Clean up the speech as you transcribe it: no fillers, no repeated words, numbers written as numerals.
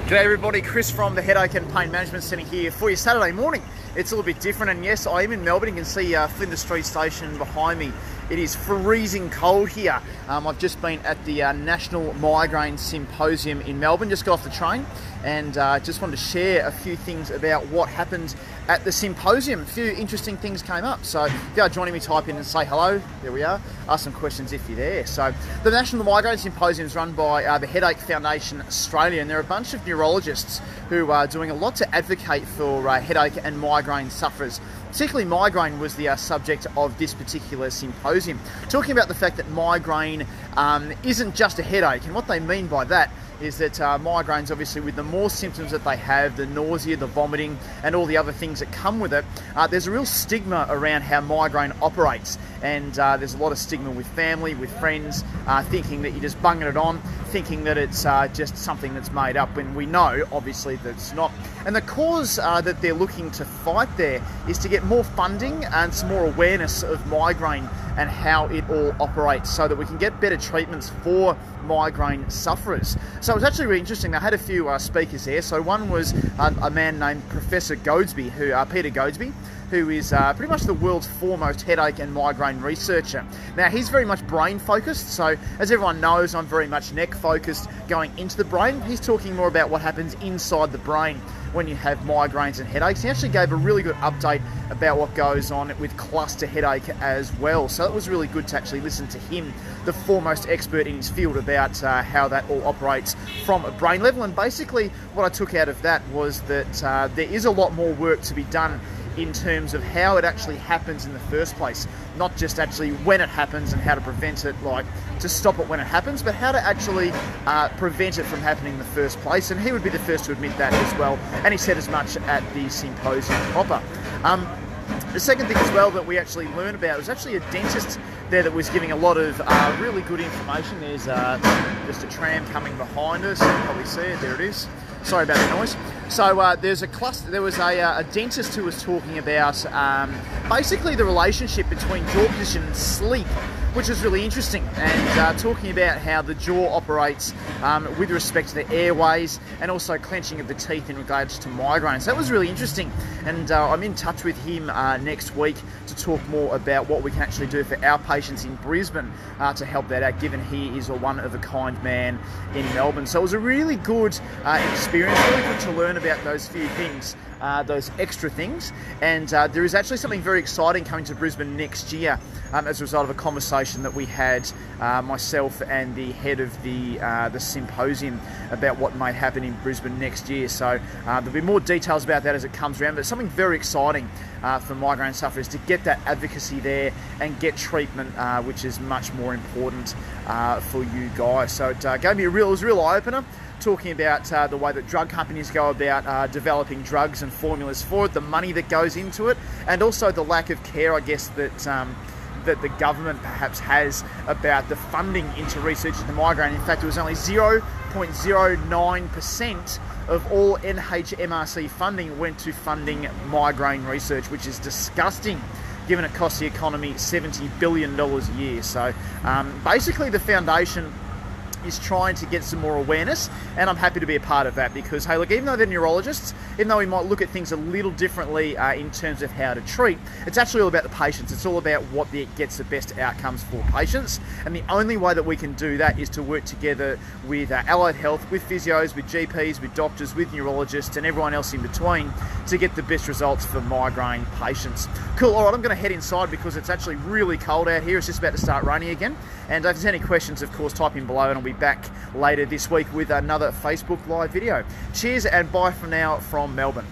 G'day everybody, Chris from the Headache and Pain Management Centre here for your Saturday morning. It's a little bit different, and yes, I am in Melbourne. You can see Flinders Street Station behind me. It is freezing cold here. I've just been at the National Migraine Symposium in Melbourne, just got off the train, and just wanted to share a few things about what happened at the symposium. A few interesting things came up. So if you are joining me, type in and say hello. There we are. Ask some questions if you're there. So the National Migraine Symposium is run by the Headache Foundation Australia, and there are a bunch of neurologists who are doing a lot to advocate for headache and migraine sufferers. Particularly migraine was the subject of this particular symposium, talking about the fact that migraine isn't just a headache, and what they mean by that is that migraines, obviously, with the more symptoms that they have, the nausea, the vomiting, and all the other things that come with it, there's a real stigma around how migraine operates. And there's a lot of stigma with family, with friends, thinking that you're just bunging it on, thinking that it's just something that's made up, when we know, obviously, that it's not. And the cause that they're looking to fight there is to get more funding and some more awareness of migraine and how it all operates, so that we can get better treatments for migraine sufferers. So it was actually really interesting. They had a few speakers there. So one was a man named Professor Goadsby, Peter Goadsby, who is pretty much the world's foremost headache and migraine researcher. Now, he's very much brain focused, so as everyone knows, I'm very much neck focused, going into the brain. He's talking more about what happens inside the brain when you have migraines and headaches. He actually gave a really good update about what goes on with cluster headache as well. So it was really good to actually listen to him, the foremost expert in his field, about how that all operates from a brain level. And basically what I took out of that was that there is a lot more work to be done in terms of how it actually happens in the first place. Not just actually when it happens and how to prevent it, like to stop it when it happens, but how to actually prevent it from happening in the first place. And he would be the first to admit that as well. And he said as much at the symposium proper. The second thing as well that we actually learned about was actually a dentist there that was giving a lot of really good information. There's just a tram coming behind us. You can probably see it. There it is. Sorry about the noise. So there was a dentist who was talking about basically the relationship between jaw position and sleep, which is really interesting, and talking about how the jaw operates with respect to the airways, and also clenching of the teeth in regards to migraines. That was really interesting, and I'm in touch with him next week to talk more about what we can actually do for our patients in Brisbane to help that out, given he is a one-of-a-kind man in Melbourne. So it was a really good experience, really good to learn about those few things, those extra things. And there is actually something very exciting coming to Brisbane next year as a result of a conversation that we had, myself and the head of the symposium, about what may happen in Brisbane next year. So there'll be more details about that as it comes around, but something very exciting for migraine sufferers to get that advocacy there and get treatment, which is much more important for you guys. So it gave me it was a real eye-opener, talking about the way that drug companies go about developing drugs and formulas for it, the money that goes into it, and also the lack of care, I guess, that the government perhaps has about the funding into research into migraine. In fact, it was only 0.09% of all NHMRC funding went to funding migraine research, which is disgusting, given it costs the economy $70 billion a year. So basically the foundation is trying to get some more awareness, and I'm happy to be a part of that, because, hey, look, even though they're neurologists, even though we might look at things a little differently in terms of how to treat, it's actually all about the patients. It's all about what gets the best outcomes for patients, and the only way that we can do that is to work together with allied health, with physios, with GPs, with doctors, with neurologists, and everyone else in between to get the best results for migraine patients. Cool, all right, I'm going to head inside because it's actually really cold out here. It's just about to start raining again, and if there's any questions, of course, type in below, and I'll be back later this week with another Facebook Live video. Cheers and bye for now from Melbourne.